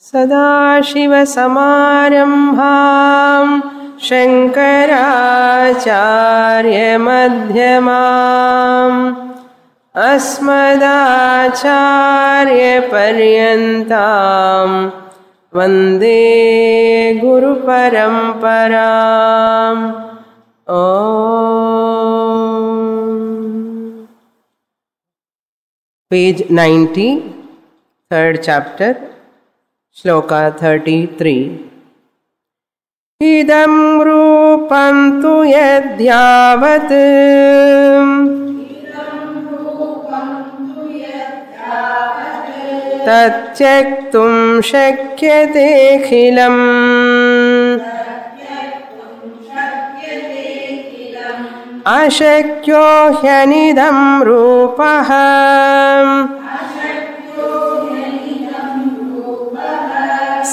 सदाशिवसमारम्भां शङ्कराचार्यमध्यमाम् अस्मदाचार्यपर्यन्तां वन्दे गुरुपरम्पराम्। Page 90, third chapter, Shloka 33. Idam rupam tu yadyavat tatyaktum shakyate khilam ashakyo hyanidam rupaha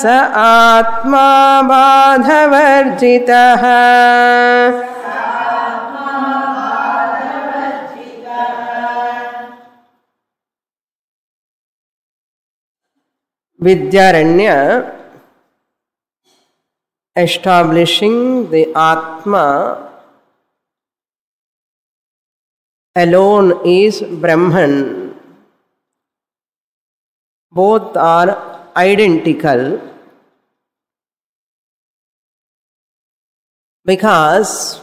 sa atma badhavarjitah Vidyaranya establishing the Atma alone is Brahman. Both are identical because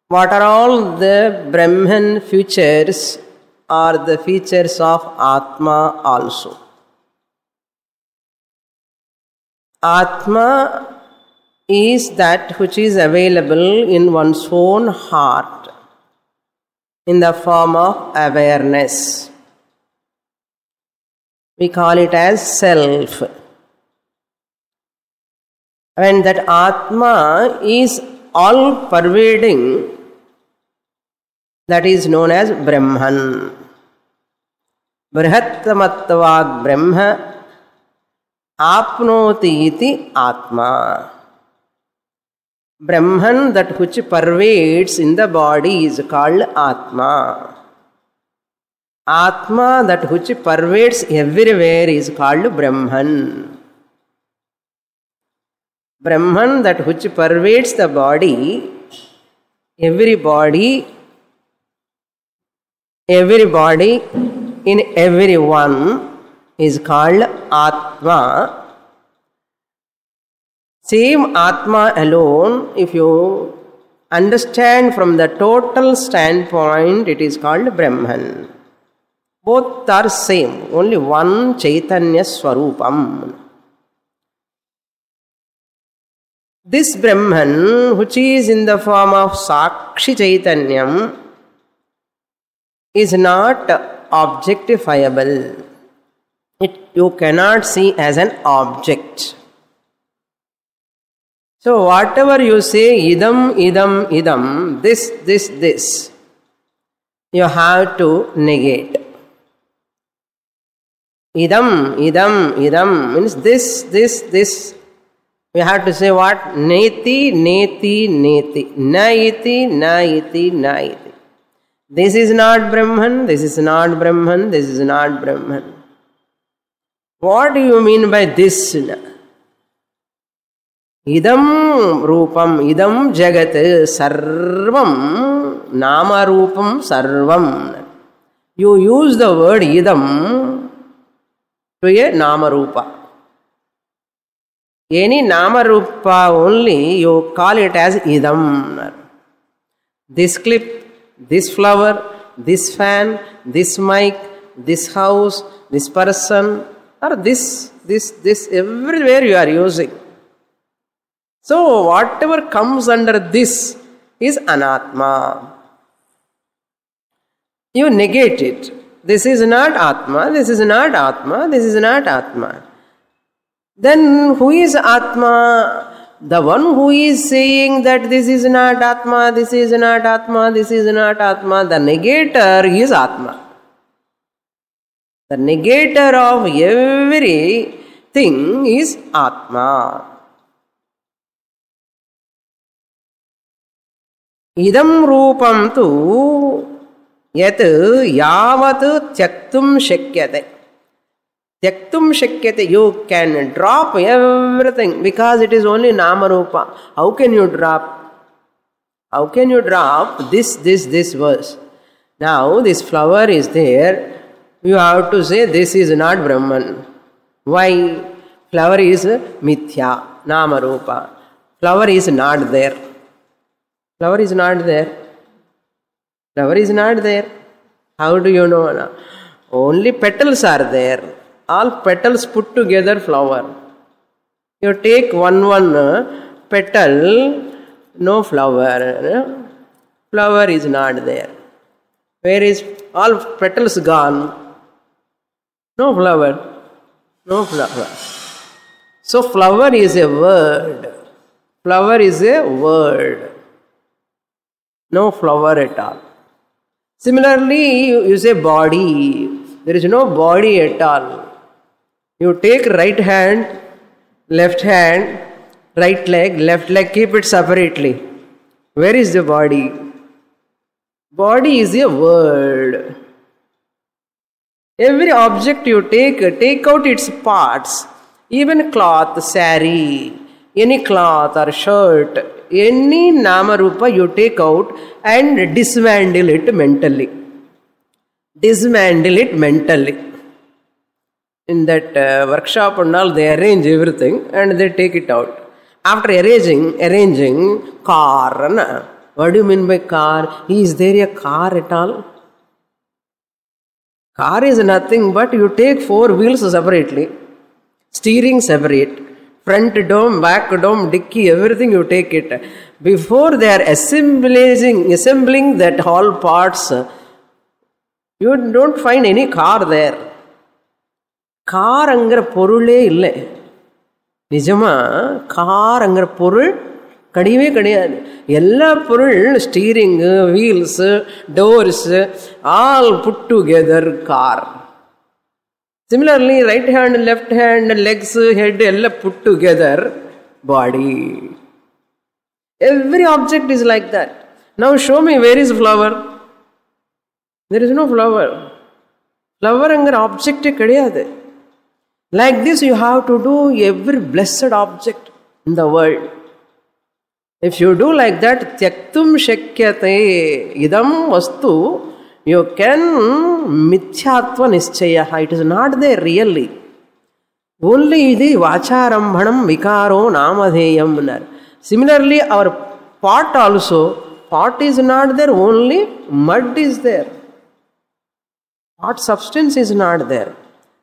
what are all the Brahman features are the features of Atma also. Atma is that which is available in one's own heart in the form of awareness. We call it as self. When that Atma is all pervading, that is known as Brahman. Brihattamattavag Brahma apnoti iti Atma. Brahman, that which pervades in the body, is called Atma. Atma, that which pervades everywhere, is called Brahman. Brahman, that which pervades the body, everybody, in everyone, is called Atma. Same Atma alone, if you understand from the total standpoint, it is called Brahman. Both are same, only one Chaitanya Swarupam. This Brahman, which is in the form of Sakshi Chaitanyam, is not objectifiable. You cannot see as an object. So whatever you say, idam, idam, idam, this, you have to negate. Idam means this. We have to say what? Neti. Naiti. This is not Brahman, this is not Brahman, this is not Brahman. What do you mean by this? Idam rupam, idam jagat, sarvam, nama rupam, sarvam. You use the word idam to a nama rupa. Any nama rupa only, you call it as idam. This clip, this flower, this fan, this mic, this house, this person, or this, everywhere you are using. So whatever comes under this is anatma. You negate it. This is not Atma, this is not Atma, this is not Atma. Then who is Atma? The one who is saying that this is not Atma, this is not Atma, this is not Atma, the negator is Atma. The negator of everything is Atma. Idam rupam tu yat yavat tyaktum shakyate. Tyaktum shakyate, you can drop everything because it is only Namarupa. How can you drop? How can you drop this verse? Now this flower is there. You have to say this is not Brahman. Why? Flower is mithya, Namarupa. Flower is not there. Flower is not there. Flower is not there. How do you know? Only petals are there. All petals put together flower. You take one petal, no flower. Flower is not there. Where is all petals gone? No flower. No flower. So flower is a word. Flower is a word. No flower at all. Similarly, you say body. There is no body at all. You take right hand, left hand, right leg, left leg, keep it separately. Where is the body? Body is a word. Every object you take out its parts. Even cloth, saree, any cloth or shirt, any Namarupa you take out and dismantle it mentally. Dismantle it mentally. In that workshop and all, they arrange everything and they take it out. After arranging car. What do you mean by car? Is there a car at all? Car is nothing but you take four wheels separately, steering separate, front dome, back dome, dicky, everything you take it. Before they are assembling that all parts, you don't find any car there. Car அங்கிற பொருளே இல்லை. நிஜமா car அங்கிற பொருள் கிடையவே கிடையாது. எல்லா பொருள் steering, wheels, doors, all put together car. Similarly, right hand, left hand, legs, head, எல்லாம் put together body. Every object is like that. Now show me where is flower. There is no flower. Flower அங்கிற ஆப்ஜெக்டே கிடையாது. Like this you have to do every blessed object in the world. If you do like that, tyaktum shakyate idam vastu, you can mithyatva nischaya. It is not there really. Only the vacharambhanam vikaro namadheyam. Similarly, our pot also, pot is not there, only mud is there. Pot substance is not there.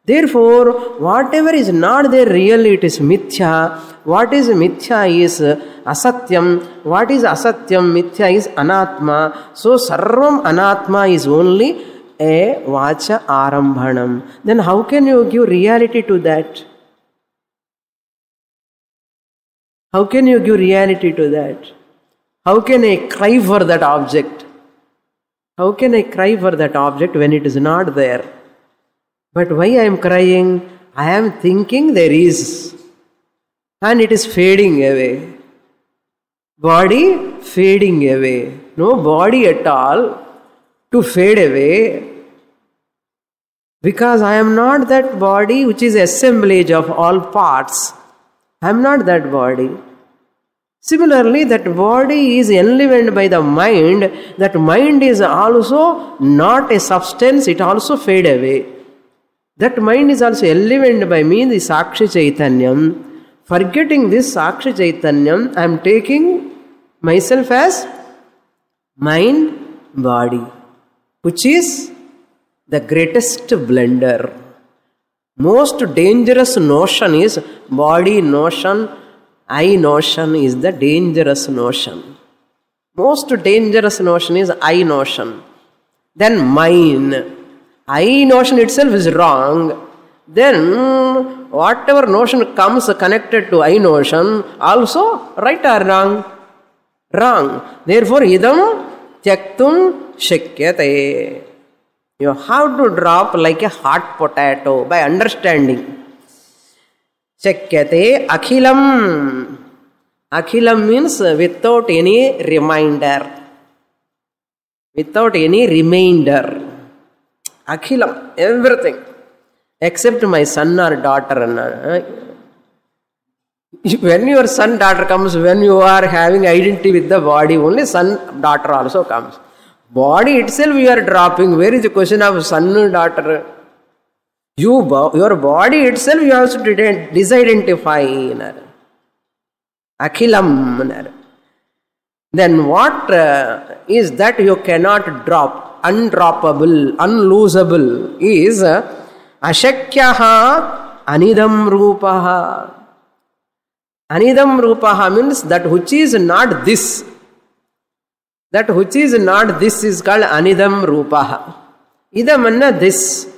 Therefore, whatever is not there really, it is mithya. What is mithya is asatyam. What is asatyam? Mithya is anatma. So, sarvam anatma is only a vacha arambhanam. Then how can you give reality to that? How can you give reality to that? How can I cry for that object? How can I cry for that object when it is not there? But why I am crying? I am thinking there is. And it is fading away. Body fading away. No body at all to fade away. Because I am not that body which is assemblage of all parts. I am not that body. Similarly, that body is enlivened by the mind. That mind is also not a substance. It also fade away. That mind is also enlivened by me, the Sakshi Chaitanyam. Forgetting this Sakshi Chaitanyam, I am taking myself as mind, body, which is the greatest blender. Most dangerous notion is body notion, I notion is the dangerous notion. Most dangerous notion is I notion. Then mine. I notion itself is wrong. Then whatever notion comes connected to I notion also right or wrong? Wrong. Therefore, idam tyaktum shakyate. You have to drop like a hot potato by understanding. Shakyate akhilam. Akhilam means without any reminder. Without any remainder. Akhilam, everything. except my son or daughter. When your son, daughter comes, when you are having identity with the body, only son, daughter also comes. Body itself you are dropping. Where is the question of son, daughter? Your body itself you have to disidentify. Akhilam. Then what is that you cannot drop? Undroppable, unlosable is ashakyaha anidam rupaha. Anidam rupaha means that which is not this. That which is not this is called anidam rupaha. Idam anna this.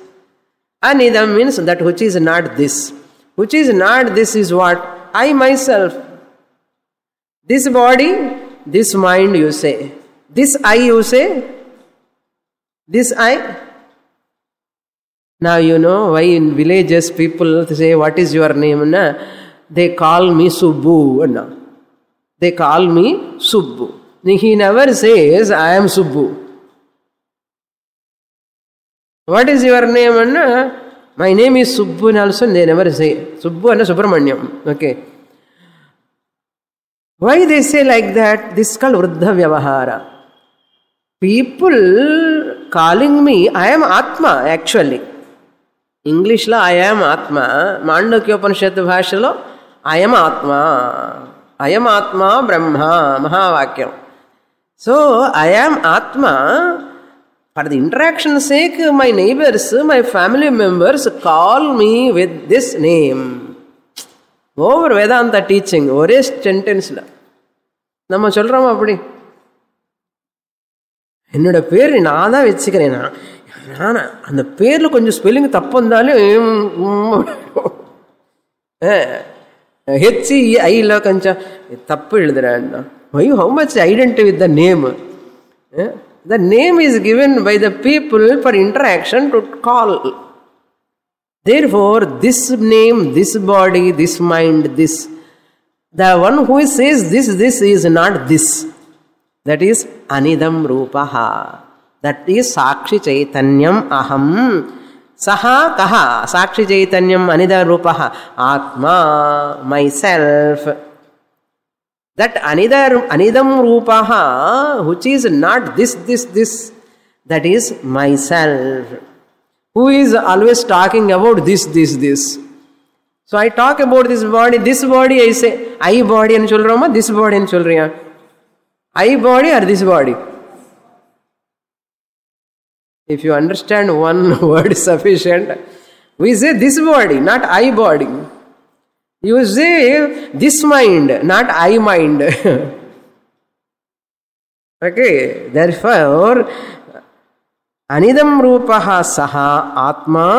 Anidam means that which is not this. Which is not this is what? I myself. This body, this mind you say. This I you say. This I. Now you know why in villages people say, what is your name? Na? They call me Subbu. Na? They call me Subbu. He never says, I am Subbu. What is your name? Na? My name is Subbu and also they never say. Subbu and Subramanyam. Okay. Why they say like that? This is called Vruddha Vyavahara. People calling me, I am Atma actually. English la I am Atma. Mandukya Upanishad Bhashalo, I am Atma. I am Atma Brahma Mahavakyam. So I am Atma. For the interaction sake, my neighbors, my family members call me with this name. Over Vedanta teaching, ஒரே சென்டென்ஸ்ல நம்ம சொல்றோம் அப்படி. என்னோட பேர் நான் தான் வச்சுக்கிறேன். நான் அந்த பேர்ல கொஞ்சம் ஸ்பெல்லிங் தப்பு வந்தாலும் HEIல கொஞ்சம் தப்பு எழுதுறேன். How much identity with the name? The name is given by the people for interaction to call. Therefore, this name, this body, this mind, this, the one who says this is not this. That is Anidam Rupaha. That is Sakshi Chaitanyam Aham. Saha Kaha. Sakshi Chaitanyam Anidam Rupaha. Atma, myself. That Anidam Rupaha, which is not this, that is myself. Who is always talking about this. So I talk about this body I say, I body and chulrama, this body and chulriya. I body or this body? If you understand one word is sufficient, we say this body, not I body. You say this mind, not I mind. Okay, therefore, Anidam Rupaha Saha Atma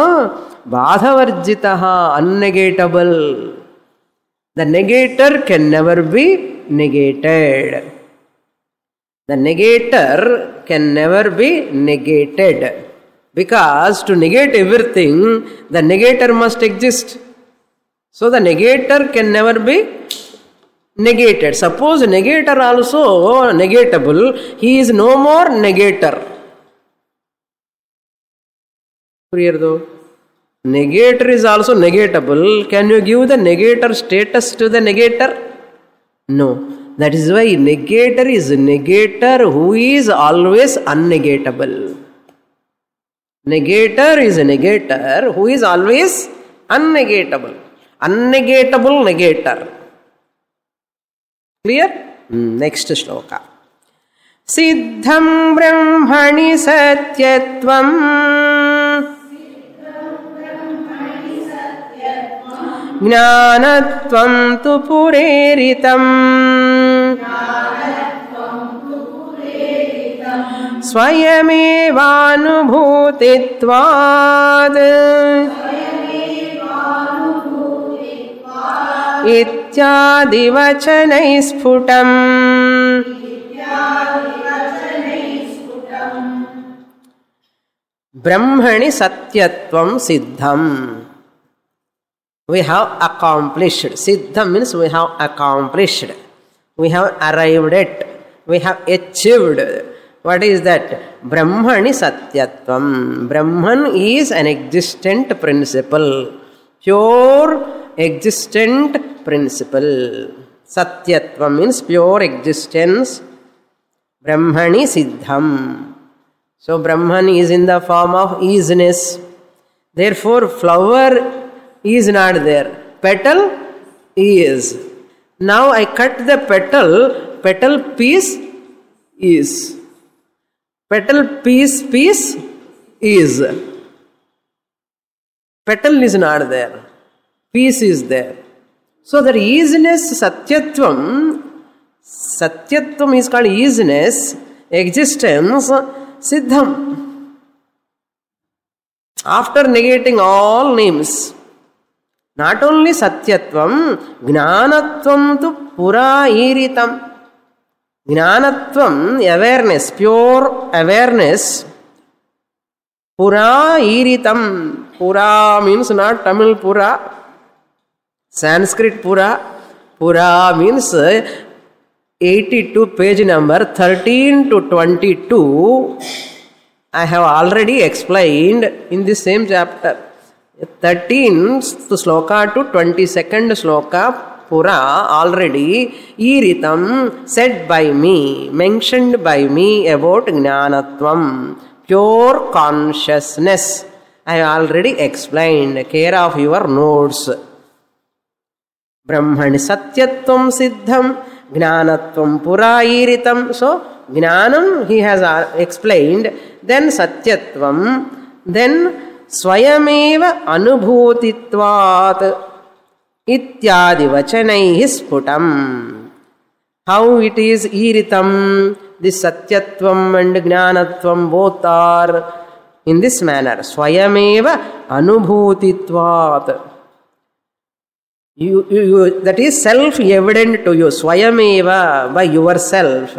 Badhavarjitaha unnegatable. The negator can never be negated. The negator can never be negated. Because to negate everything, the negator must exist. So the negator can never be negated. Suppose negator also negatable, he is no more negator. Clear though? Negator is also negatable. Can you give the negator status to the negator? No. That is why negator is negator who is always unnegatable. Negator is a negator who is always unnegatable. Unnegatable negator. Clear? Next shloka. Siddham brahmani satyatvam Jnanatvam tu pureritam Swayamevanubhutitvad Ityadi vachanai sphutam Brahmani satyatvam siddham. We have accomplished. Siddham means we have accomplished. We have arrived at. We have achieved. What is that? Brahmani Satyatvam. Brahman is an existent principle. Pure existent principle. Satyatvam means pure existence. Brahmani Siddham. So Brahman is in the form of isness. Therefore flower is not there. Petal is. Now I cut the petal. Petal piece is. Petal piece is. Petal is not there. Piece is there. So that isness, Satyatvam is called isness, existence, Siddham. After negating all names, not only Satyatvam, Jnanatvam tu pura iritam. Jnanatvam, awareness, pure awareness, pura iritam. Pura means not Tamil pura, Sanskrit pura. Pura means 82, page number 13 to 22. I have already explained in the same chapter. 13th sloka to 22nd sloka, pura already iritam, said by me, mentioned by me about Jnanatvam, pure consciousness. I have already explained. Care of your notes. Brahmani Satyatvam Siddham, Jnanatvam pura iritam. So Jnanam he has explained. Then Satyatvam. Then Swayameva Anubhutitvat Ityadi Vachanaihi Sputam. How it is iritam, this Satyatvam and Jnanatvam both are in this manner. Swayameva Anubhutitvat. That is self-evident to you. Swayameva, by yourself.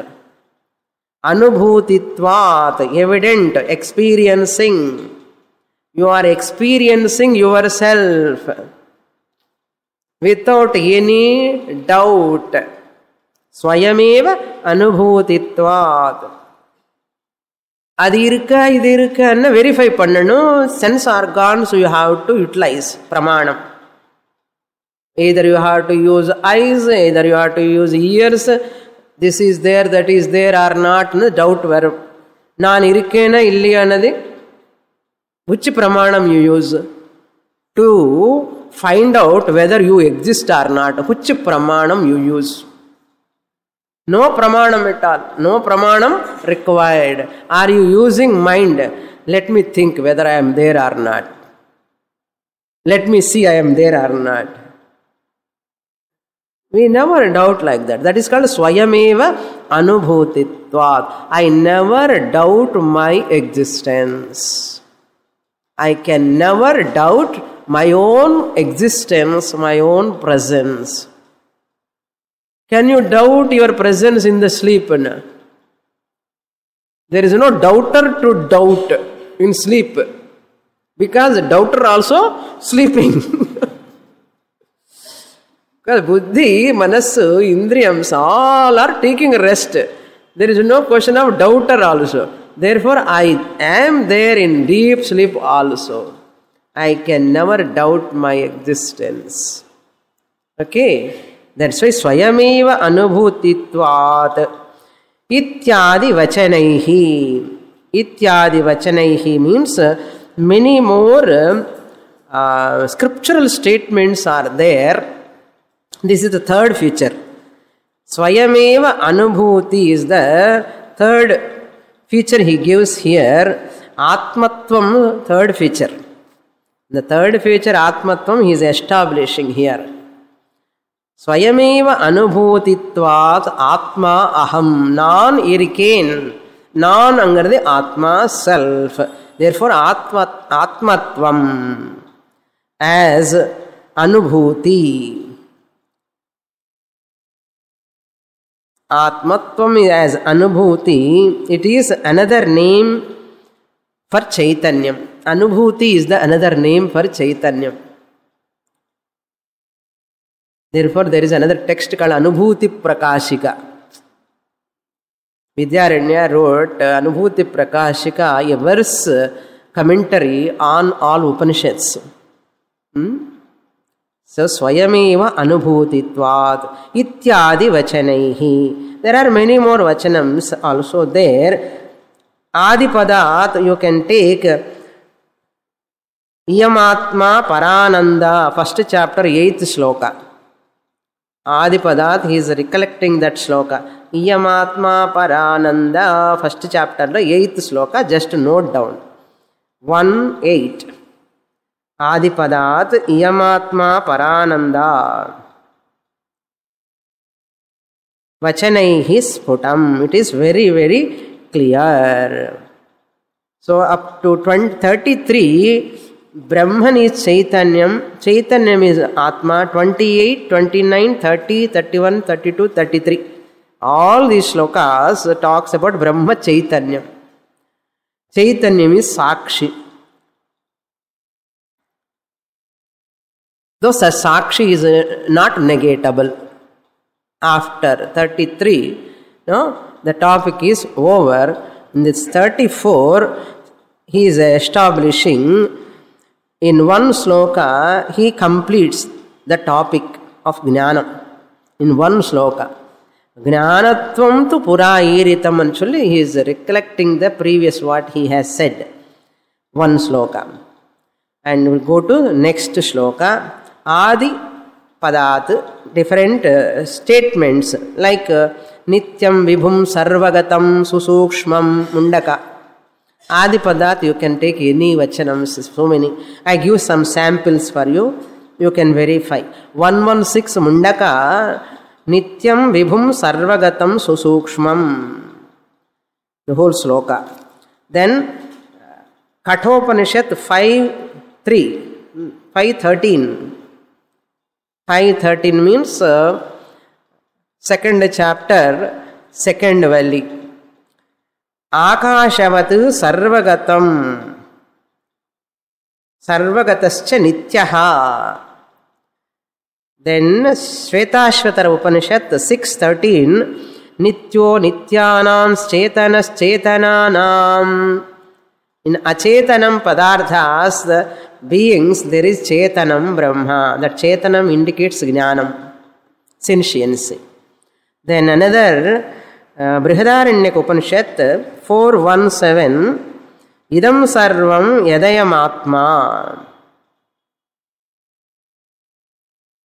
Anubhutitvat, evident, experiencing. You are experiencing yourself without any doubt. Swayameva Anubhutitvat. அது இருக்கா இது இருக்கான்னு verify பண்ணணும். Sense organs you have to utilise. பிரமாணம். Either you have to use eyes, either you have to use ears. This is there, that is there or not. Doubt வரும். நான் இருக்கேனா இல்லையானது. Which pramanam you use to find out whether you exist or not? Which pramanam you use? No pramanam at all. No pramanam required. Are you using mind? Let me think whether I am there or not. Let me see I am there or not. We never doubt like that. That is called Swayameva Anubhutitvat. I never doubt my existence. I can never doubt my own existence, my own presence. Can you doubt your presence in the sleep? There is no doubter to doubt in sleep. Because the doubter also sleeping. Because buddhi, manasu, indriyams all are taking rest. There is no question of doubter also. Therefore, I am there in deep sleep also. I can never doubt my existence. Okay? That's why Swayameva Anubhutitvat Ityadi Vachanaihi. Ityadi Vachanaihi means many more scriptural statements are there. This is the third feature. Swayameva Anubhuti is the third feature he gives here. Atmatvam, third feature. The third feature, Atmatvam, he is establishing here. Swayameva Anubhutitvat Atma Aham. Non irken. Non angarde Atma, self. Therefore, Atmatvam as Anubhuti. Atmatvam as Anubhuti, it is another name for Chaitanyam. Anubhuti is the another name for Chaitanyam. Therefore, there is another text called Anubhuti Prakashika. Vidyaranya wrote Anubhuti Prakashika, a verse commentary on all Upanishads. So, Swayameva Anubhutitvat Ityadi Vachanaihi. There are many more Vachanams also there. Adipadat, you can take Iyamatma Parananda, first chapter, 8th sloka. Adipadat, he is recollecting that sloka. Iyamatma Parananda, first chapter, 8th sloka, just note down. 1:8. Adipadat Iyamatma Parananda Vachanaihi Sputam. It is very, very clear. So up to 33, Brahman is Chaitanyam, Chaitanyam is Atma, 28, 29, 30, 31, 32, 33. All these shlokas talks about Brahma Chaitanyam. Chaitanyam is Sakshi. Though Sakshi is not negatable. After 33, no, the topic is over. In this 34, he is establishing, in one sloka, he completes the topic of Jnana. In one sloka. Jnanatvam tu pura iritam anchuli, he is recollecting the previous what he has said. One sloka. And we'll go to the next shloka. Adi Padat, different statements like Nityam Vibhum Sarvagatam Susukshmam Mundaka. Adi Padat, you can take any vachanams, so many. I give some samples for you. You can verify. 116 Mundaka, Nityam Vibhum Sarvagatam Susukshmam. The whole sloka. Then Kathopanishad 5:3, 5:13. 5:13 means second chapter, second valley. Akashavat sarvagatam sarvagatascha nityaha. Then Shvetashvatara Upanishad 6:13 Nityo nityanam chetanas chetananam. In achetanam padarthas, the beings, there is chetanam Brahma. That chetanam indicates jnanam, sentiency. Then another Brihadaranyaka Upanishad 4:1-7 Idam sarvam yadayam atma.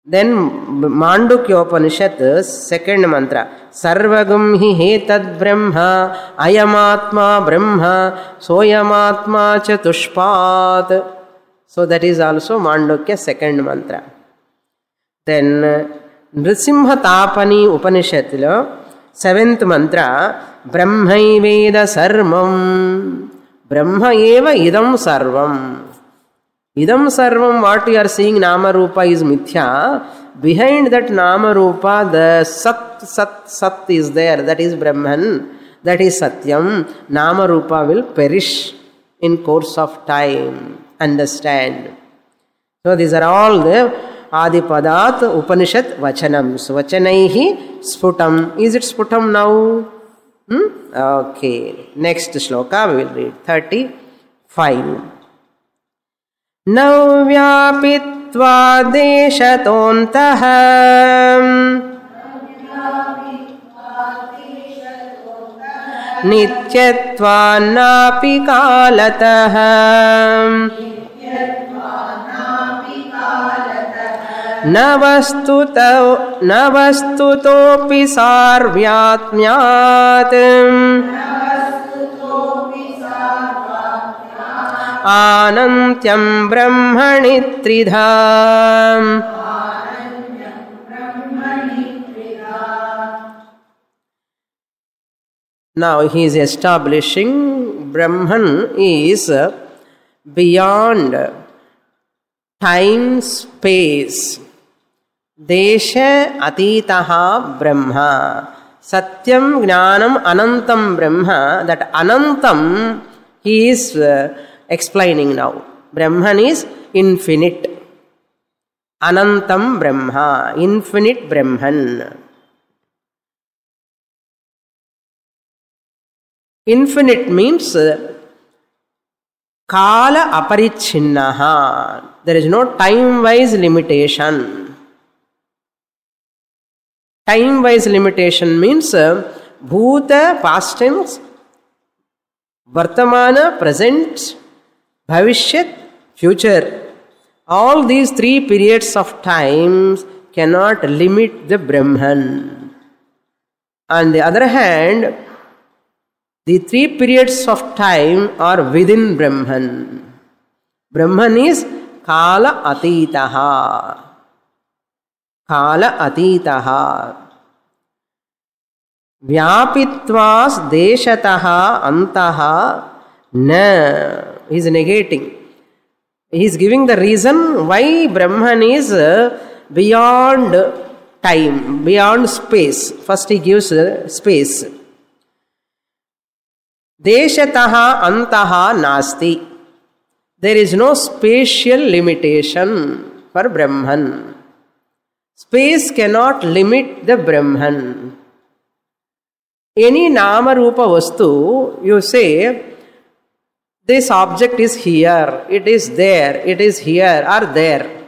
Then Mandukya Upanishad second mantra Sarvagam hi hetad brahma ayamatma brahma soyamatma chatushpat. So that is also Mandukya second mantra. Then Nrisimha Tapani Upanishad seventh mantra Brahmaiveda sarvam. Brahma eva idam sarvam. Idam sarvam, what you are seeing Nama Rupa is mithya. Behind that Nama Rupa, the Sat is there. That is Brahman. That is Satyam. Nama Rupa will perish in course of time. Understand. So these are all the Adipadat Upanishad Vachanams. Vachanaihi Sputam. Is it Sputam now? Okay. Next shloka we will read. 35. Navyapitva deshatontaha nityatva napi kalataha navastutopi sarvyatmyat Anantyam Brahmani Tridham. Now he is establishing Brahman is beyond time, space. Desha Atitaha Brahma. Satyam Jnanam Anantam Brahma. That Anantam he is explaining now. Brahman is infinite. Anantam Brahma, infinite Brahman. Infinite means kala aparichinnaha. There is no time-wise limitation. Time-wise limitation means bhuta, past tense, vartamana, present, bhavishyat, future. All these three periods of time cannot limit the Brahman. On the other hand, the three periods of time are within Brahman. Brahman is Kala Atitaha. Kala Atitaha. Vyapitvas deshataha antaha na. He is negating. He is giving the reason why Brahman is beyond time, beyond space. First he gives space. Deshataha antaha nasti. There is no spatial limitation for Brahman. Space cannot limit the Brahman. Any nama rupa vastu, you say, this object is here, it is there, it is here or there.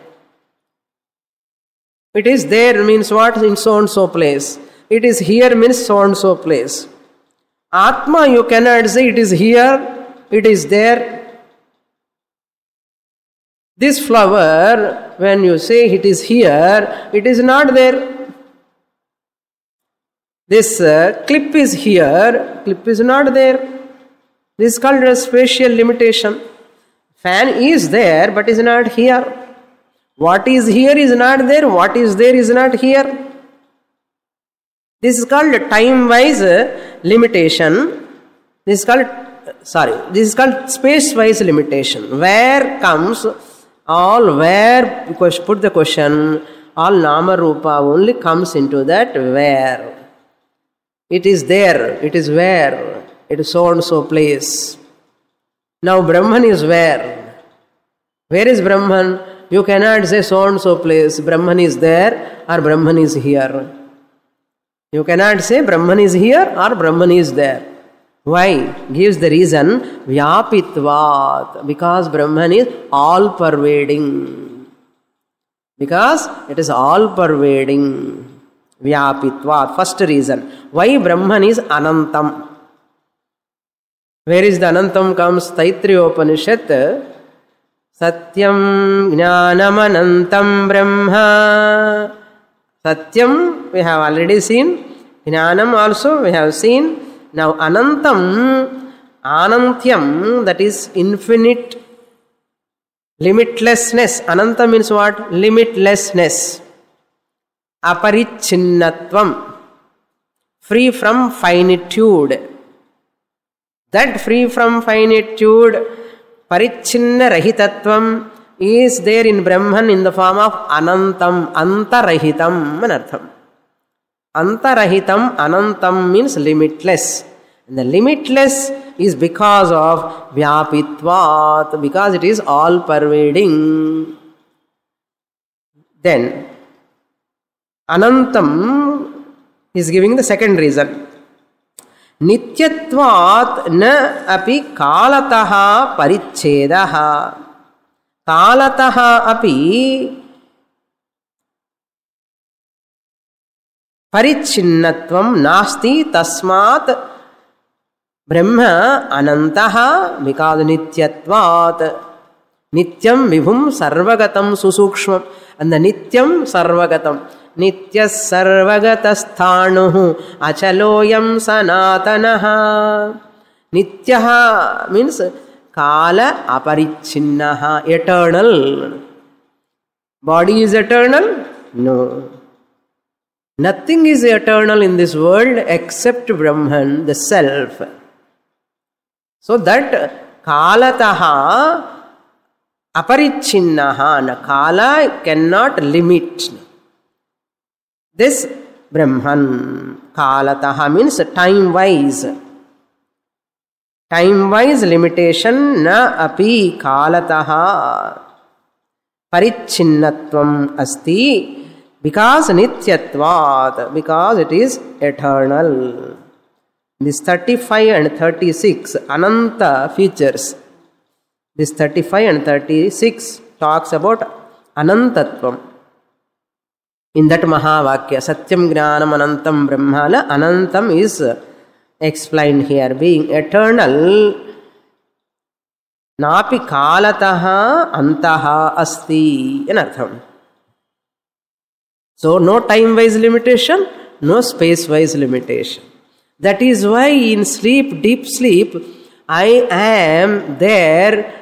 It is there means what? In so and so place. It is here means so and so place. Atma, you cannot say it is here, it is there. This flower, when you say it is here, it is not there. This clip is here, clip is not there. This is called a spatial limitation. Fan is there but is not here. What is here is not there, what is there is not here. This is called time-wise limitation. This is called space-wise limitation. Where comes all, where, because put the question, all nama rupa only comes into that where. It is there, it is where. It is so and so place. Now Brahman is where? Where is Brahman? You cannot say so and so place. Brahman is there or Brahman is here. You cannot say Brahman is here or Brahman is there. Why? Gives the reason, Vyapitvat. Because Brahman is all pervading. Because it is all pervading. Vyapitvat. First reason. Why Brahman is Anantam? Where is the Anantam comes? Taittiriya Upanishad. Satyam Jnanam Anantam Brahma. Satyam we have already seen. Jnanam also we have seen. Now Anantam, Anantyam, that is infinite, limitlessness. Ananta means what? Limitlessness. Aparichinnatvam. Free from finitude. That free from finitude, parichinna rahitatvam, is there in Brahman in the form of Anantam, Antarahitam anartham. Antarahitam, Anantam means limitless. And the limitless is because of Vyapitvat, because it is all pervading. Then, Anantam is giving the second reason. Nityatvat na api kalataha parichedaha. Kalataha api parichinnatvam nasti tasmat Brahma anantaha, because nityatvat. Nityam vibhum sarvagatam susukshmam. And the nityam sarvagatam. Nitya sarvagatasthānuhu achaloyam sanatanaha. Nityaha means kala aparichinnaha, eternal. Body is eternal? No. Nothing is eternal in this world except Brahman, the self. So that kalataha aparichinnaha, kala cannot limit. This Brahman, kalataha means time-wise. Time-wise limitation, na api kalataha parichinnatvam asti, because nityatvat, because it is eternal. This 35 and 36 Ananta features. This 35 and 36 talks about Anantatvam. In that Mahavakya, Satyam Jnanam Anantam Brahmala, Anantam is explained here, being eternal. Napi kalataha antaha asti enartham. So no time-wise limitation, no space-wise limitation. That is why in sleep, deep sleep, I am there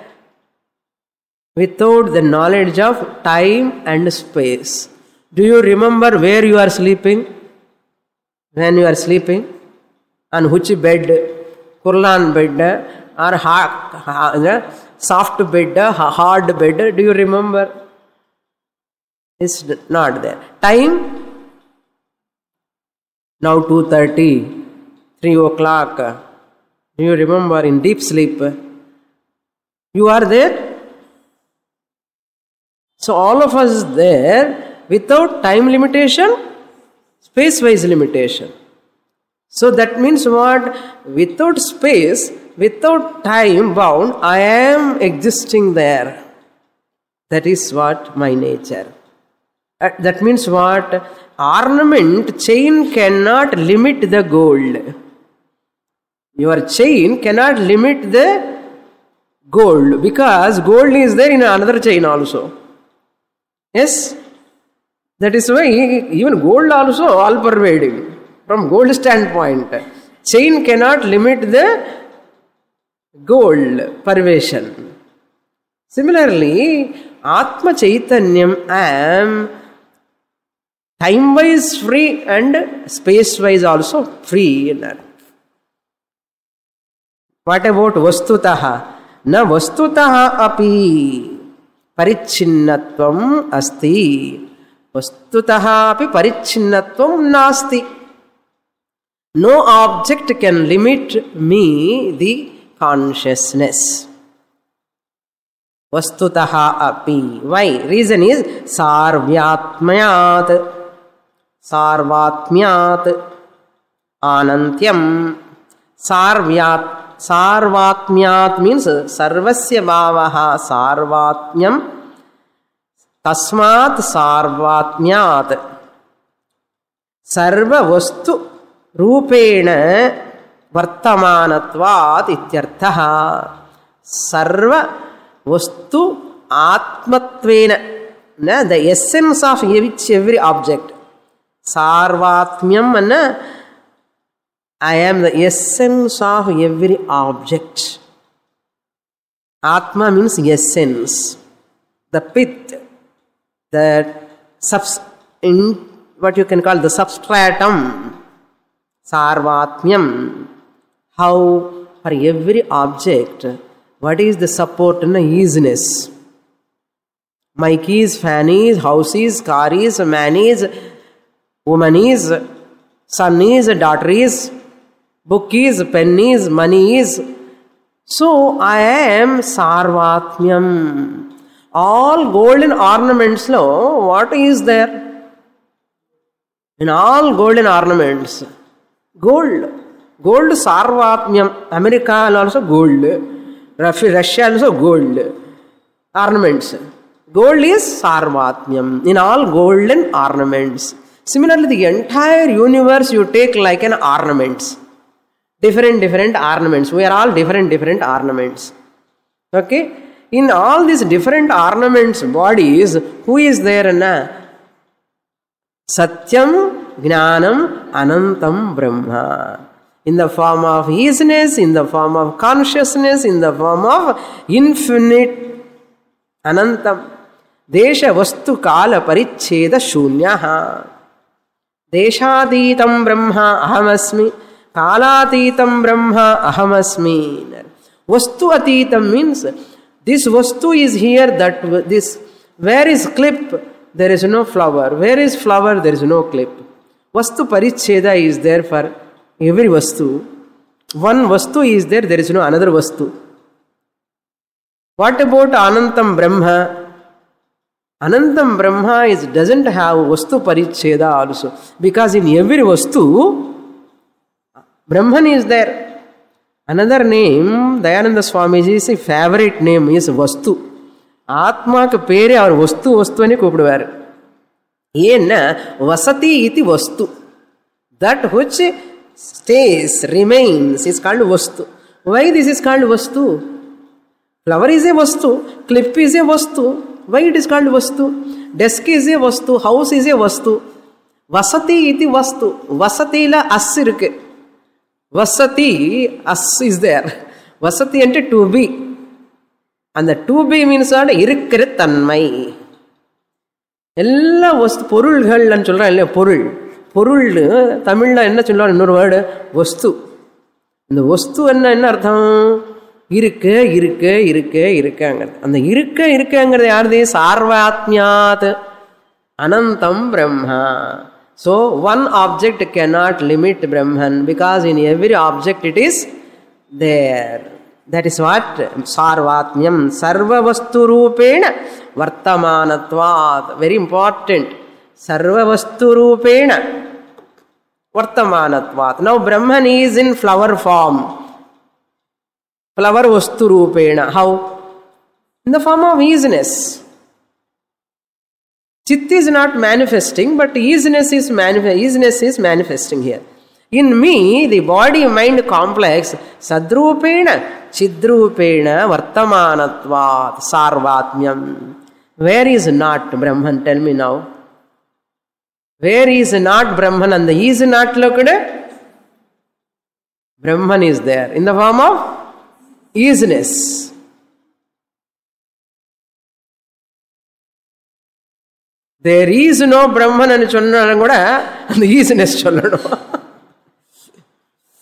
without the knowledge of time and space. Do you remember where you are sleeping? When you are sleeping? On which bed? Kurlan bed or soft bed, hard bed? Do you remember? It's not there. Time? Now 2:30, 3 o'clock. Do you remember in deep sleep? You are there? So all of us there without time limitation, space-wise limitation. So that means what? Without space, without time bound, I am existing there. That is what my nature. That means what? Ornament, chain cannot limit the gold. Your chain cannot limit the gold because gold is there in another chain also. Yes? That is why even gold also all pervading. From gold standpoint, chain cannot limit the gold pervasion. Similarly, Atma Chaitanyam am time-wise free and space-wise also free. What about Vastutaha? Na Vastutaha api Parichinnatvam asti. Vastutaha api Parichinnatvam nasti. No object can limit me, the consciousness. Vastutaha api. Why? Reason is Sarvyatmayat. Sarvatmyat. Anantyam. Sarvatmyat means Sarvasya Bhavaha Sarvatmyam. Tasmat Sarvatmyat. Sarva Vastu Rupena Vartamanatvat Ityarthaha. Sarva Vastu Atmatvena. The essence of every object. Sarvatmyam and I am the essence of every object. Atma means essence. The pith, the what you can call the substratum. Sarvatmyam. How for every object, what is the support and the easiness? Mic is, fan is, house is, car is, man is, woman is, son is, daughter is, book is, pen is, money is. So I am Sarvatmyam. All golden ornaments, what is there? In all golden ornaments, gold. Gold Sarvatmyam. America also gold. Russia also gold. Ornaments. Gold is Sarvatmyam. In all golden ornaments. Similarly, the entire universe you take like an ornaments. Different ornaments. We are all different ornaments. Okay? In all these different ornaments, bodies, who is there? Satyam, Jnanam, Anantam, Brahma. In the form of easiness, in the form of consciousness, in the form of infinite Anantam. Desha Vastu Kala Paricheda Shunyaha. Deshaditam Brahma Ahamasmi. Kalatitam Brahma Ahamasmi. Vastu Atitam means this Vastu is here, that this. Where is clip? There is no flower. Where is flower? There is no clip. Vastu Paricheda is there for every Vastu. One Vastu is there, there is no another Vastu. What about Anantam Brahma? Anantam Brahma doesn't have Vastu Paricheda also. Because in every Vastu, Brahman is there. Another name, Dayananda Swamiji's favorite name is Vastu. Atmaku pere or Vastu ani kupiduvaru. Yenna Vasati iti Vastu. That which stays, remains is called Vastu. Why this is called Vastu? Flower is a Vastu, clip is a Vastu. Why it is called Vastu? Desk is a Vastu, house is a Vastu. Vasati iti Vastu. Vasati la as irukke. Vasati, as is there. Vasati ante to be. And the to be means what? Irukkiru tanmai. Ella vastu porulgal nu solran illa porul. Porul Tamil la enna sollar innoru word vastu. இந்த வஸ்து என்ன அர்த்தம்? இருக்காங்கிறது. அந்த இருக்காங்கிறது யாருது? சார்வாத்மியாத் அனந்தம் Brahma. So one object cannot limit Brahman because in every object it is there. That is what sarvatmyam sarva vastu rupena vartamanatvat. Very important. Sarva vastu rupena vartamanatvat. Now Brahman is in flower form. Flower vastu rupena. How? In the form of easiness. Chit is not manifesting, but easiness is manifesting here. In me, the body-mind complex, sadrupena, chidrupena, vartamanatvat, sarvatmyam. Where is not Brahman? Tell me now. Where is not Brahman? And the is not looked? Brahman is there in the form of easiness. There is no Brahman and the easiness.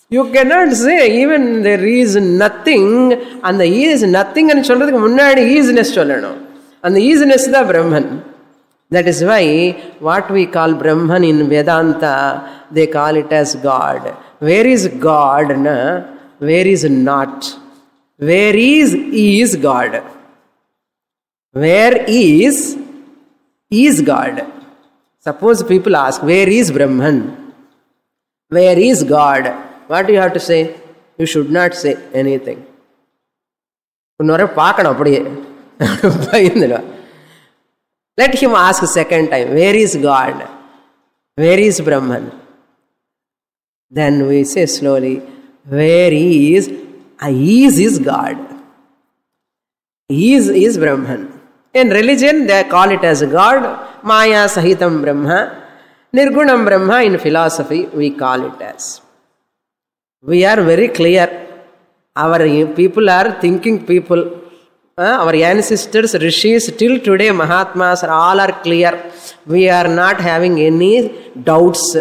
You cannot say even there is nothing and the is nothing and easiness. And the easiness is the Brahman. That is why what we call Brahman in Vedanta, they call it as God. Where is God? Na? Where is not? Where is God? Where is God? Suppose people ask, where is Brahman? Where is God? What do you have to say? You should not say anything. Let him ask a second time, where is God? Where is Brahman? Then we say slowly, where is God? Is Brahman. In religion, they call it as God, Maya Sahitam Brahma, Nirgunam Brahma. In philosophy, we call it as. We are very clear. Our people are thinking people. Our ancestors, rishis, till today, Mahatmas, all are clear. We are not having any doubts.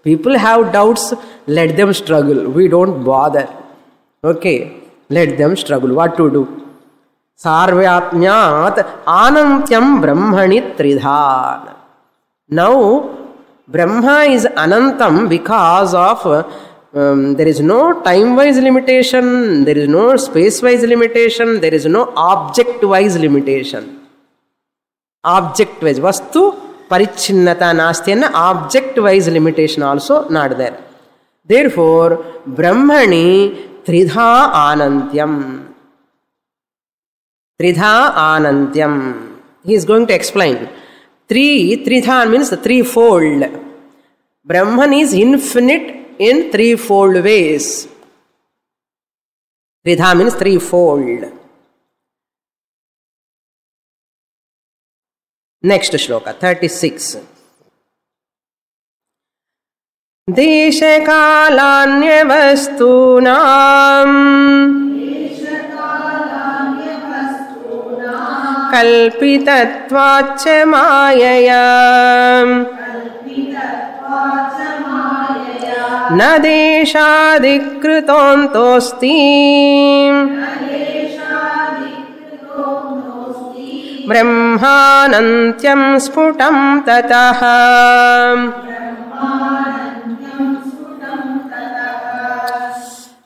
People have doubts, let them struggle. We don't bother. Okay, let them struggle. What to do? Sarvyatmyat anantyam brahmani tridhan. Now, Brahma is anantam because of there is no time-wise limitation, there is no space-wise limitation, there is no object-wise limitation. Object-wise, vastu parichinnata nasti, and object-wise limitation also not there. Therefore, Brahmani tridha anantyam. Tridha anantyam. He is going to explain. Tridha means the threefold. Brahman is infinite in threefold ways. Tridha means threefold. Next shloka, 36. Deshakalanyavastunam kalpitatvacha mayaya na deshadikritontosti brahmanantyam sputam tataha.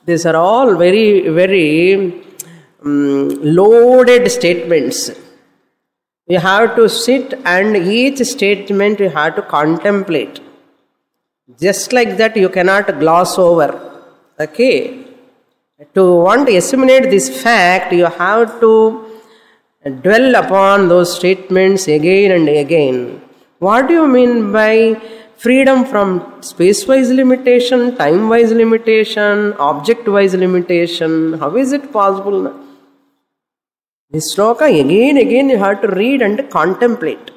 These are all very, very loaded statements. You have to sit and each statement you have to contemplate. Just like that you cannot gloss over. Okay. To want to assimilate this fact, you have to dwell upon those statements again and again. What do you mean by freedom from space-wise limitation, time-wise limitation, object-wise limitation? How is it possible? This sloka again you have to read and contemplate.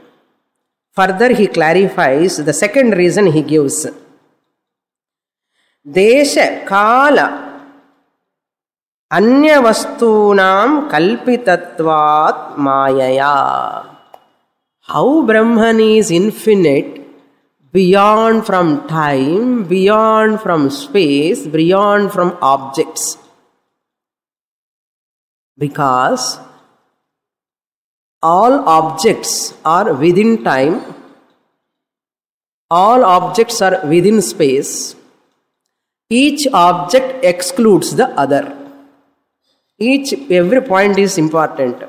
Further he clarifies the second reason he gives. Desha kala Anya vastunam kalpitatvat mayaya. How Brahman is infinite, beyond from time, beyond from space, beyond from objects. Because all objects are within time, all objects are within space, each object excludes the other. Every point is important.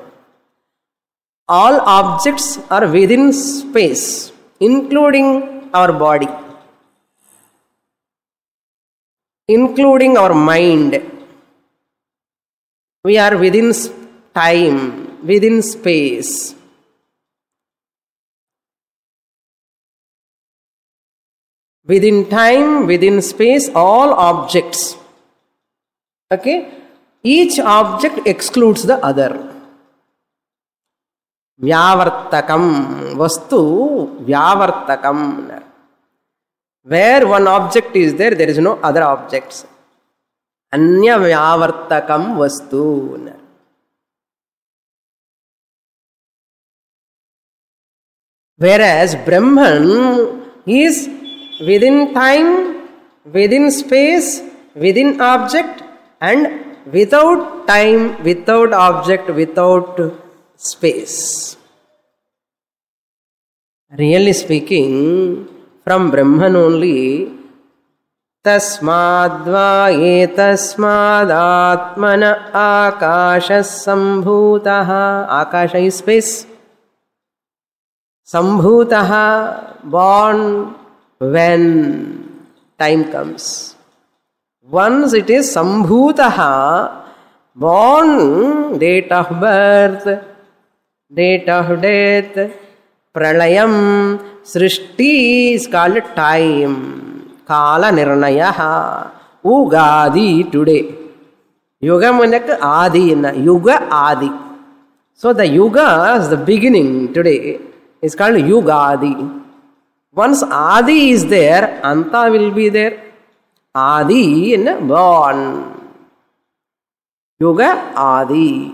All objects are within space, including our body, including our mind. We are within time, within space. Within time, within space, all objects. Okay? Each object excludes the other. Vyavartakam, vastu vyavartakam. Where one object is there, there is no other objects. Anya vyavartakam vastu. Whereas Brahman is within time, within space, within object, and without time, without object, without space. Really speaking, from Brahman only, tasmadva etasmad atmana akasha sambhutaha. Akasha is space. Sambhutaha, born when time comes. Once it is sambhutaha, born, date of birth, date of death, pralayam, srishti is called time. Kala nirnayaha, ugadi today. Yuga manak adi, yuga adi. So the yuga is the beginning today. It's called yugadi. Once adi is there, anta will be there. Adi in born. Yuga Adi.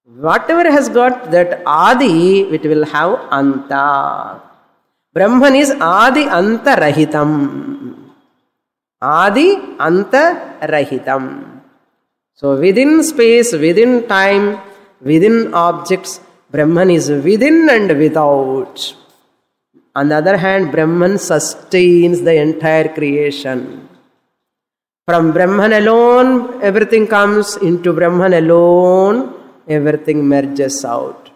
Whatever has got that Adi, it will have Anta. Brahman is Adi Anta Rahitam. Adi Anta Rahitam. So within space, within time, within objects, Brahman is within and without. On the other hand, Brahman sustains the entire creation. From Brahman alone, everything comes. Into Brahman alone, everything merges out.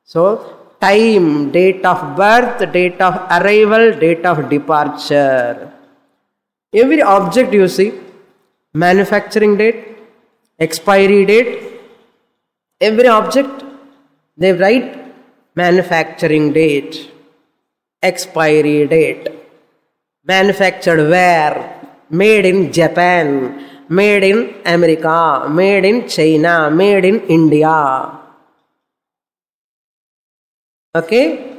So, time, date of birth, date of arrival, date of departure. Every object you see, manufacturing date, expiry date, every object, they write manufacturing date. Expiry date, manufactured where, made in Japan, made in America, made in China, made in India. Okay?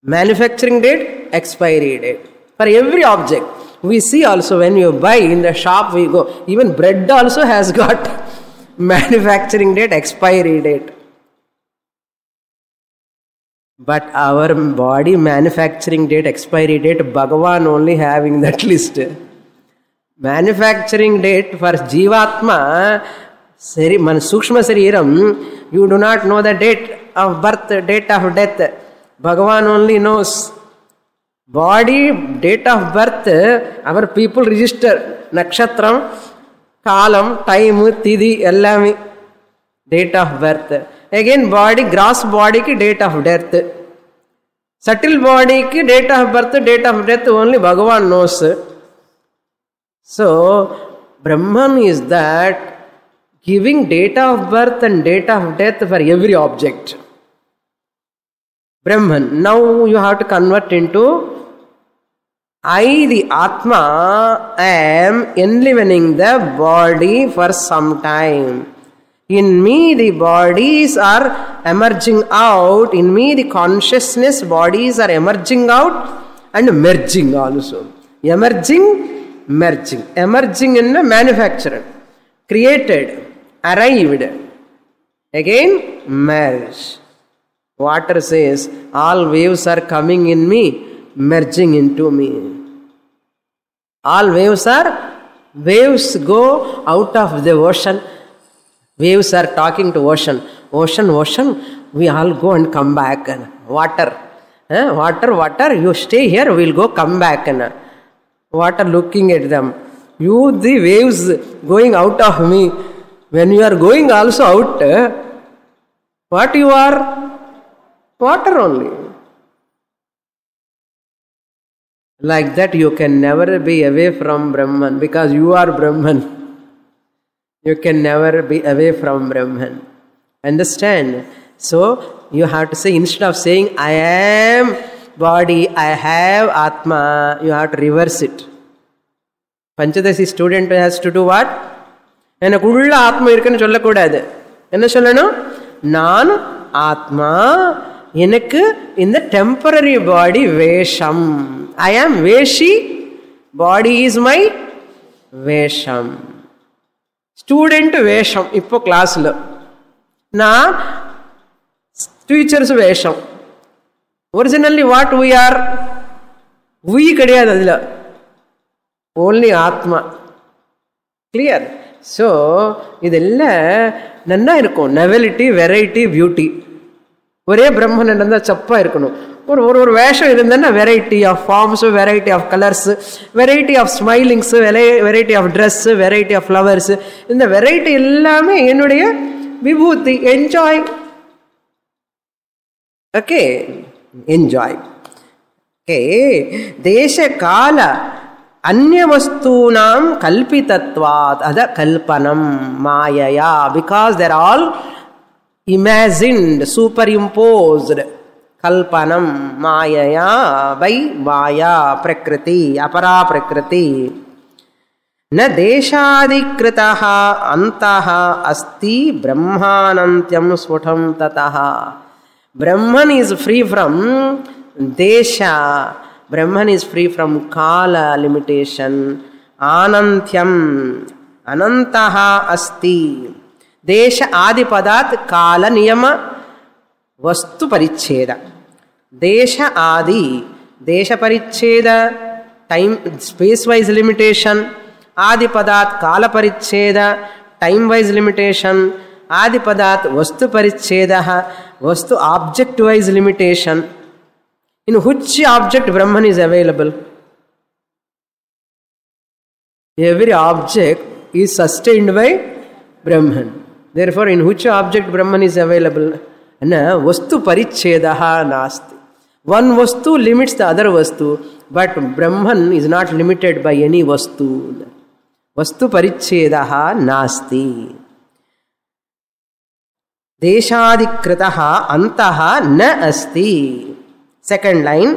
Manufacturing date, expiry date. For every object, we see also when you buy in the shop, we go, even bread also has got manufacturing date, expiry date. But our body manufacturing date, expiry date, Bhagavan only having that list. Manufacturing date for Jivatma, man Sukshma Sariram, you do not know the date of birth, date of death. Bhagavan only knows. Body, date of birth, our people register. Nakshatram, Kalam, time, Tidhi, Ellami, date of birth. Again, body, gross body ki date of death. Subtle body ki date of birth, date of death only Bhagavan knows. So, Brahman is that giving date of birth and date of death for every object. Brahman. Now you have to convert into I, the Atma, am enlivening the body for some time. In me, the bodies are emerging out. In me, the consciousness bodies are emerging out and merging also. Emerging, merging. Emerging in the manufacturer. Created, arrived. Again, merge. Water says, all waves are coming in me, merging into me. All waves go out of the ocean. Waves are talking to ocean. Ocean, ocean, we all go and come back. Water, water, you stay here, we'll go come back. Water looking at them. You, the waves going out of me. When you are going also out, what you are? Water only. Like that you can never be away from Brahman because you are Brahman. You can never be away from Brahman. Understand? So, you have to say, instead of saying, I am body, I have Atma, you have to reverse it. Panchadasi student has to do what? எனக்கு உள்ள ஆத்மா இருக்குன்னு சொல்லக்கூடாது. என்ன சொல்லணும்? நான் ஆத்மா, எனக்கு இந்த டெம்பரரி பாடி வேஷம். I am Veshi, body is my வேஷம். ஸ்டூடெண்ட் வேஷம் இப்போ கிளாஸில், நான் டீச்சர்ஸ் வேஷம். ஒரிஜினல்லி வாட் we are? we கிடையாது அதில், ஓன்லி ஆத்மா. கிளியர்? ஸோ இதெல்லாம் நல்லா இருக்கும். Novelty, variety, beauty. ஒரே பிரம்மன் இருந்தால் சப்பாக இருக்கணும். ஒரு ஒரு வேஷம் இருந்தேன்னா variety of forms, variety of colours, variety of smilings, variety of dress, variety of flowers, இந்த வெரைட்டி எல்லாமே என்னுடைய விபூதி. என்ஜாய். Okay, enjoy. ஓகே, தேச கால அந்நியவஸ்தூனாம் கல்பிதத்வாத் அத கல்பனம் மாயையா. Because they're all imagined, superimposed. Kalpanam mayaya by maya prakriti, apara prakriti. Na deshadikritaha antaha asti brahmanantyam svutam tataha. Brahman is free from desha. Brahman is free from kala limitation. Anantyam, anantaha asti. देश आदि पदार्थ काल नियम वस्तु परिच्छेद. देश आदि, देश परिच्छेद, टाइम स्पेस वाइज लिमिटेशन. आदि पदार्थ काल परिच्छेद, टाइम वाइज लिमिटेशन. आदि पदार्थ वस्तु परिच्छेद, वस्तु object wise limitation. In which object Brahman is available? Every object is sustained by Brahman. Therefore, in which object Brahman is available? Na vastu parichedaha nasti. One vastu limits the other vastu, but Brahman is not limited by any vastu. Vastu parichedaha nasti. Deshadikritaha antaha na asti. Second line.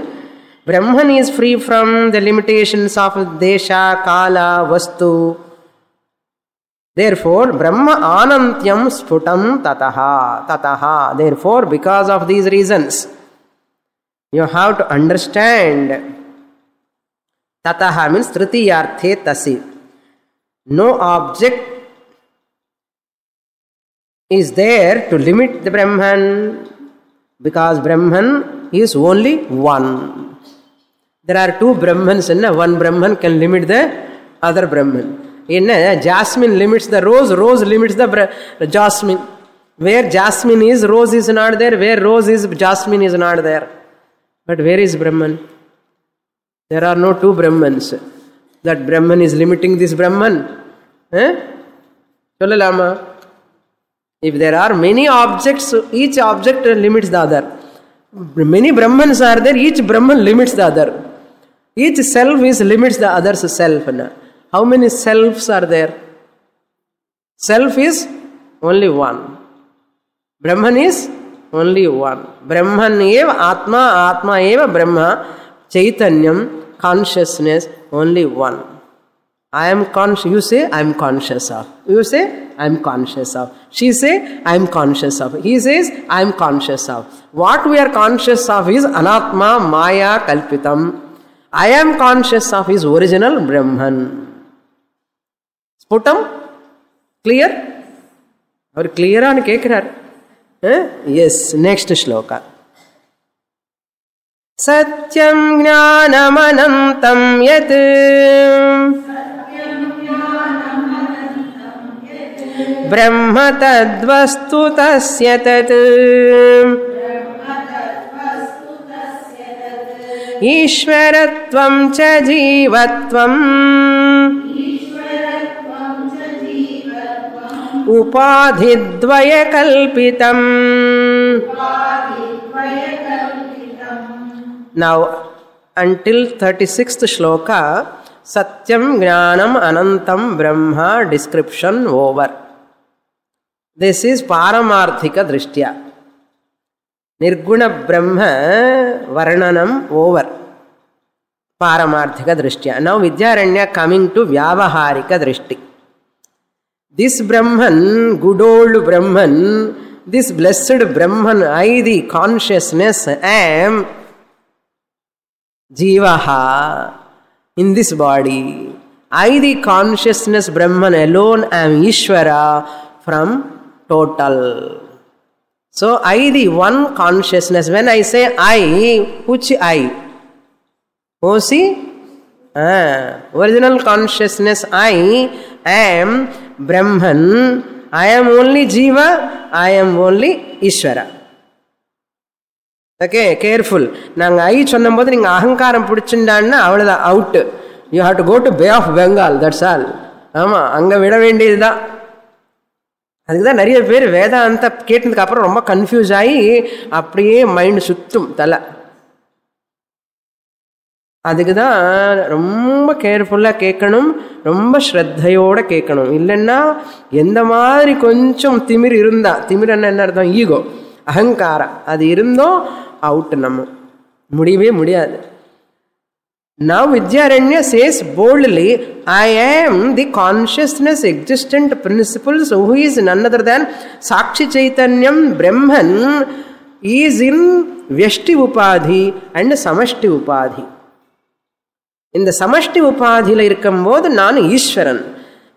Brahman is free from the limitations of desha, kala, vastu. Therefore, Brahma anantyam sputam tataha. Tataha. Therefore, because of these reasons, you have to understand. Tataha means tritiyarthe tasi. No object is there to limit the Brahman, because Brahman is only one. There are two Brahmans, and one Brahman can limit the other Brahman. Jasmine limits the rose, rose limits the jasmine. Where jasmine is, rose is not there. Where rose is, jasmine is not there. But where is Brahman? There are no two Brahmans. That Brahman is limiting this Brahman. Cholalama. If there are many objects, each object limits the other. Many Brahmans are there, each Brahman limits the other. Each self is limits the other's self. How many selves are there? Self is only one. Brahman is only one. Brahman eva Atma, Atma eva Brahma, Chaitanyam, consciousness, only one. I am conscious. You say, I am conscious of. You say, I am conscious of. She say, I am conscious of. He says, I am conscious of. What we are conscious of is Anatma, Maya, Kalpitam. I am conscious of is original Brahman. Sputam? Clear? Or clear on kekrar? Yes, next shloka. Satyam jnanam anantam yat Brahma tadvastu tasya tat Ishvaratvam cha jivatvam Upadhidvaya kalpitam. Now, until 36th shloka, Satyam Jnanam Anantam Brahma description over. This is Paramarthika Drishtya. Nirguna Brahma Varnanam over. Paramarthika Drishtya. Now Vidyaranya coming to Vyavaharika Drishti. This Brahman, good old Brahman, this blessed Brahman, I the consciousness am Jivaha in this body. I the consciousness Brahman alone am Ishvara from total. So I the one consciousness. When I say I, which I? Oh see? Original consciousness I am Brahman. I am only Jiva. I am only Ishvara. Okay, careful. Nang I சொன்னம்போது நீங்க அகங்காரம் பிடிச்சிண்டான்னா அவ்வளவுதான் out. You have to go to Bay of Bengal. That's all. ஆமா, அங்க விட வேண்டியதுதான். அதுக்குதான் நிறைய பேர் வேதாந்த கேட்டதுக்கு அப்புறம் ரொம்ப கன்ஃபியூஸ் ஆகி அப்படியே மைண்ட் சுத்தும் தலை. அதுக்கு தான் ரொம்ப கேர்ஃபுல்லாக கேட்கணும், ரொம்ப ஸ்ரத்தையோடு கேட்கணும். இல்லைன்னா எந்த மாதிரி கொஞ்சம் திமிர் இருந்தா, திமிர் என்ன அர்த்தம்? ஈகோ, அகங்காரம், அது இருந்தோம் அவுட், நம்ம முடியவே முடியாது. Now Vidyaranya says boldly, I am the consciousness existent principles who is none other than Sakshi Chaitanyam Brahman is in Vyashti Upadhi and Samashti Upadhi. இந்த சமஷ்டி உபாதியில் இருக்கும்போது நான் ஈஸ்வரன்,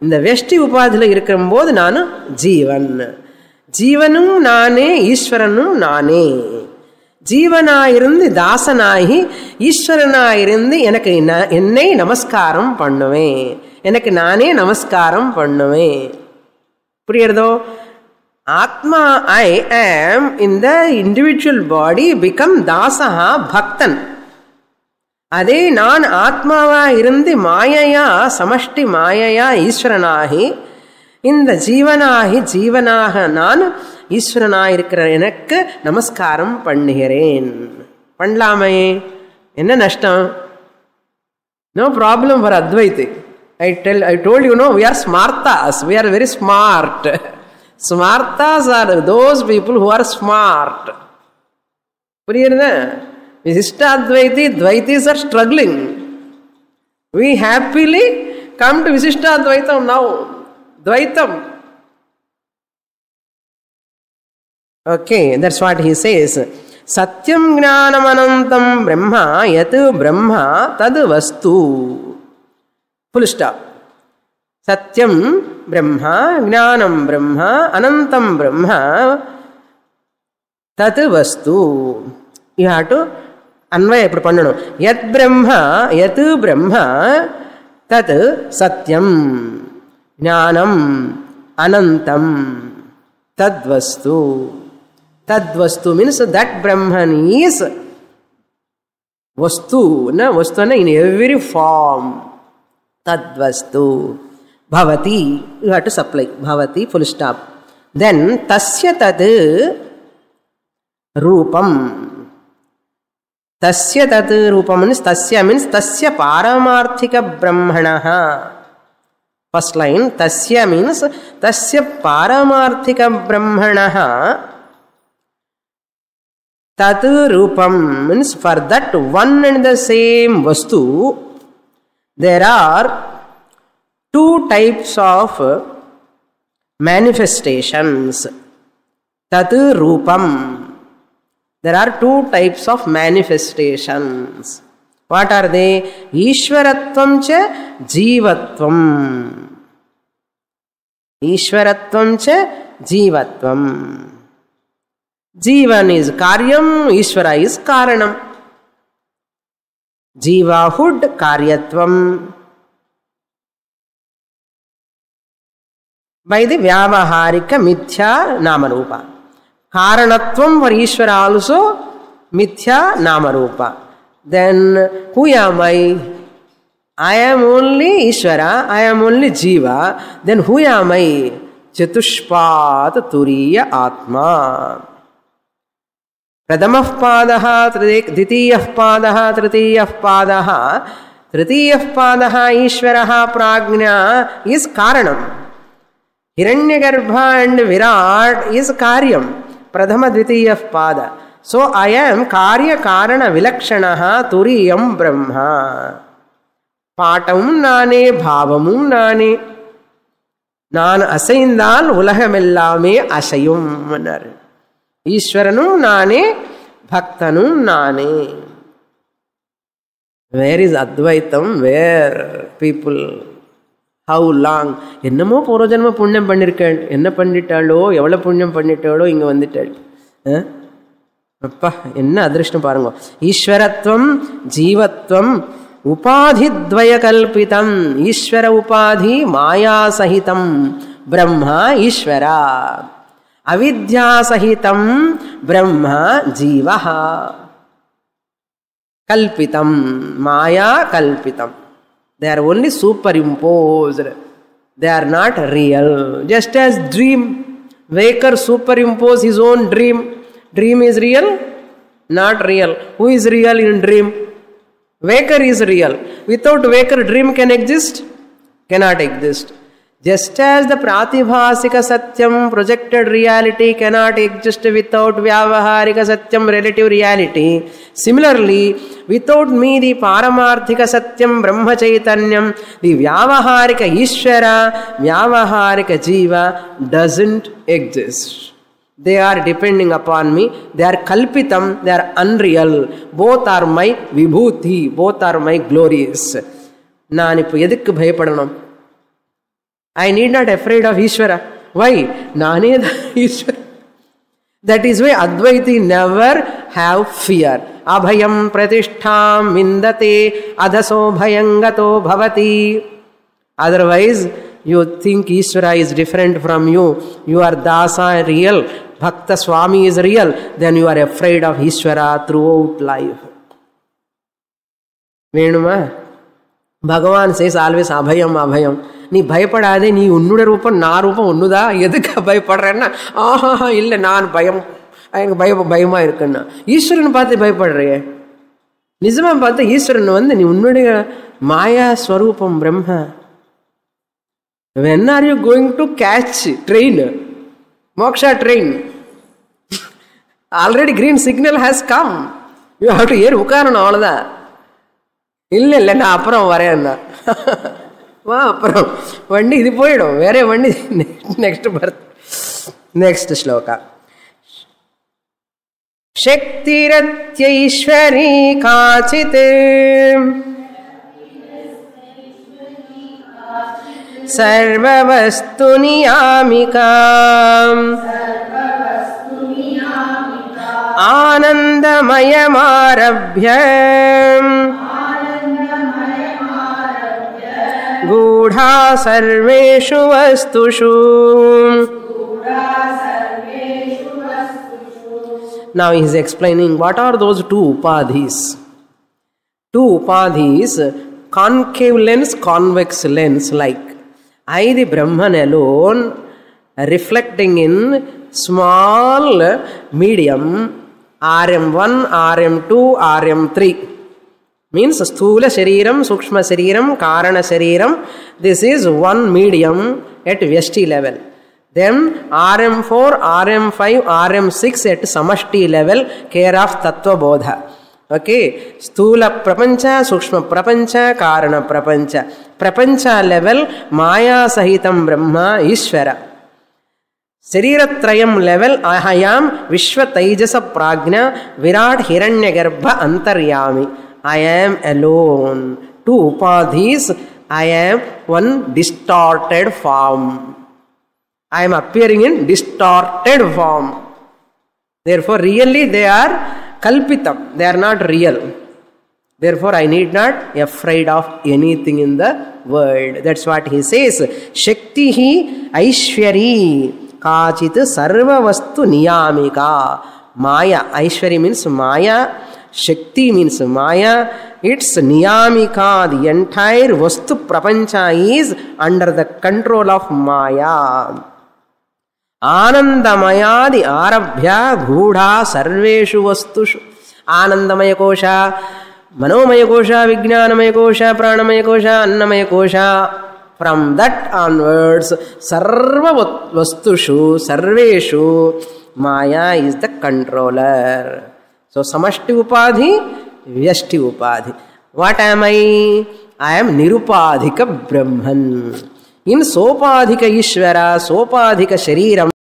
இந்த வெஷ்டி உபாதியில் இருக்கும்போது நான் ஜீவன். ஜீவனும் நானே, ஈஸ்வரனும் நானே. ஜீவனாயிருந்து தாசனாகி ஈஸ்வரனாயிருந்து எனக்கு என்னை நமஸ்காரம் பண்ணுவேன், எனக்கு நானே நமஸ்காரம் பண்ணுவேன். புரியுறதோ? ஆத்மா ஐ ஆம் இன் த இண்டிவிஜுவல் பாடி பிகம் தாசஹா பக்தன். அதே நான் ஆத்மாவா இருந்து மாயையா சமஷ்டி மாயையா ஈஸ்வரனாகி இந்த ஜீவனாக நான் ஈஸ்வரனாயிருக்கிற எனக்கு நமஸ்காரம் பண்ணுகிறேன். பண்ணலாமே, என்ன நஷ்டம்? நோ ப்ராப்ளம் ஃபார் அத்வைதி. I told you, no, we are smartas, we are very smart. Smartas are those people who are smart. புரியுறதா? Visishtadvaiti, Dvaitis are struggling. We happily come to Visishtadvaitam now. Dvaitam. Okay, that's what he says. Satyam Jnanam Anantam Brahma Yat Brahma Tad Vastu. Full stop. Satyam Brahma, Jnanam Brahma, Anantam Brahma Tad Vastu. You have to அன்வய இப்படி பண்ணணும். யத் பிரம்மா யத் பிரம்மா தத் சத்யம் ஞானம் அனந்தம் தத்வஸ்து. தத்வஸ்து means that Brahman is வஸ்து. வஸ்து in every form. தத்வஸ்து பவதி. You have to supply பவதி ஃபுல் ஸ்டாப். தென் தஸ்ய தத் ரூபம். Tasya tat rupam means tasya Paramarthika Brahmanaha. First line, tasya means tasya paramarthika brahmanaha tat rupam means for that one and the same vastu there are two types of manifestations. Tat rupam. There are two types of manifestations. What are they? Ishvaratvam cha jivatvam. Ishvaratvam cha jivatvam. Jivan is karyam, Ishvara is karanam. Jivahood karyatvam. By the vyavaharika mithya namarupa. Karanatvam for Ishvara also mithya namarupa. Then who am I? I am only Ishvara, I am only Jiva. Then who am I? Chatushpat Turiya Atma. Pradamah Padaha, Ditiyah Padaha, Tritiyah Padaha. Tritiyah Padaha Ishvaraha Prajna is Karanam. Hiranyagarbha and Virat is Karyam. Pradhama Dvitiyah Pada. So I am Karya Karana Vilakshanaha Turiyam Brahma. Patamum Nane, Bhavamum Nane. Nan Asaindal Ulahamellame Asayum. Ishwaranum Nane, Bhaktanum Nane. Where is Advaitam? Where people... How long? என்னமோ பூர்வஜன்ம புண்ணியம் பண்ணிருக்கேன். என்ன பண்ணிட்டாளோ எவ்வளவு புண்ணியம் பண்ணிட்டாளோ இங்க வந்துட்டாள். அப்பா என்ன அதிர்ஷ்டம் பாருங்க. ஈஸ்வரத்வம் ஜீவத்வம் உபாதித்வய கல்பிதம். ஈஸ்வர உபாதி மாயா சகிதம் பிரம்ம ஈஸ்வரா. அவித்யா சகிதம் பிரம்ம ஜீவஹ. கல்பிதம் மாயா கல்பிதம். They are only superimposed. They are not real. Just as dream, waker superimpose his own dream. Dream is real? Not real. Who is real in dream? Waker is real. Without waker, dream can exist? Cannot exist. Just as the pratibhasika satyam, projected reality, cannot exist without vyavaharika satyam, relative reality. Similarly, without me, the paramarthika satyam, brahma chaitanyam, the vyavaharika ishvara, vyavaharika jiva doesn't exist. They are depending upon me. They are kalpitam, they are unreal. Both are my vibhuti, both are my glories. Nanipu yedikku bhayapadanam. I need not afraid of Ishvara. Why? Nane the Ishvara. That is why Advaiti never have fear. Abhayam pratishtham vindate adhaso bhayangato bhavati. Otherwise, you think Ishvara is different from you. You are Dasa real. Bhakta Swami is real. Then you are afraid of Ishvara throughout life. Venuma? Bhagavan says always Abhayam, Abhayam. நீ பயப்படாதே, நீ உன்னுடைய ரூபம் நான் ரூபம் ஒண்ணுதா, எதுக்கு பயப்படுறேன்னா ஆஹா இல்லை நான் பயம் எனக்கு பயமா இருக்குன்னா ஈஸ்வரன் பார்த்து பயப்படுறிய. நிஜமா பார்த்து ஈஸ்வரன் வந்து நீ உன்னுடைய மாயா ஸ்வரூபம் பிரம்ம. When are you going to catch train? Moksha train. Already green signal has come. You have to hear உட்காரணும் அவ்வளோதான். இல்லை இல்லை நான் அப்புறம் வரேன்னா வா அப்புறம் வண்டி இது போயிடும், வேற வண்டி நெக்ஸ்ட் பர்த். நெக்ஸ்ட் ஸ்லோகா. சக்திரத்யைஸ்வரி காசித் சர்வவஸ்து நியாமிகா ஆனந்தமயமாரப்ய गूढ़ा सर्वेषु वस्तुषु. Now he is explaining what are those two upadhis. Two upadhis, concave lens, convex lens, like I the Brahman alone reflecting in small medium RM1, RM2, RM3. means sthula shariram, sukshma shariram, karana shariram. This is one medium at vyashti level. Then RM4, RM5, RM6 at samashti level, care of tattva bodha. Okay, sthula prapancha, sukshma prapancha, karana prapancha. Prapancha level, maya sahitam brahma ishvara. Shariratrayam level, ahayam vishva taijasa prajna virat hiranyagarbha antaryami. I am alone. Two upadhis, I am one distorted form. I am appearing in distorted form. Therefore, really they are kalpitam. They are not real. Therefore, I need not be afraid of anything in the world. That's what he says. Shaktihi aishwari kachit sarva vastu niyamika. Maya. Aishwari means Maya. Shakti means Maya. It's niyamika. The entire vastu prapancha is under the control of Maya. Anandamayadi arabhya gudha sarveshu vastushu. Anandamaya kosha, manomaya kosha, vijnanamaya kosha, pranamaya kosha, annamaya kosha. From that onwards, sarva vastushu, sarveshu, Maya is the controller. So samashti upadhi, vyashti upadhi. What am I? I am nirupadhika Brahman. In sopadhika Ishvara, sopadhika Shariram.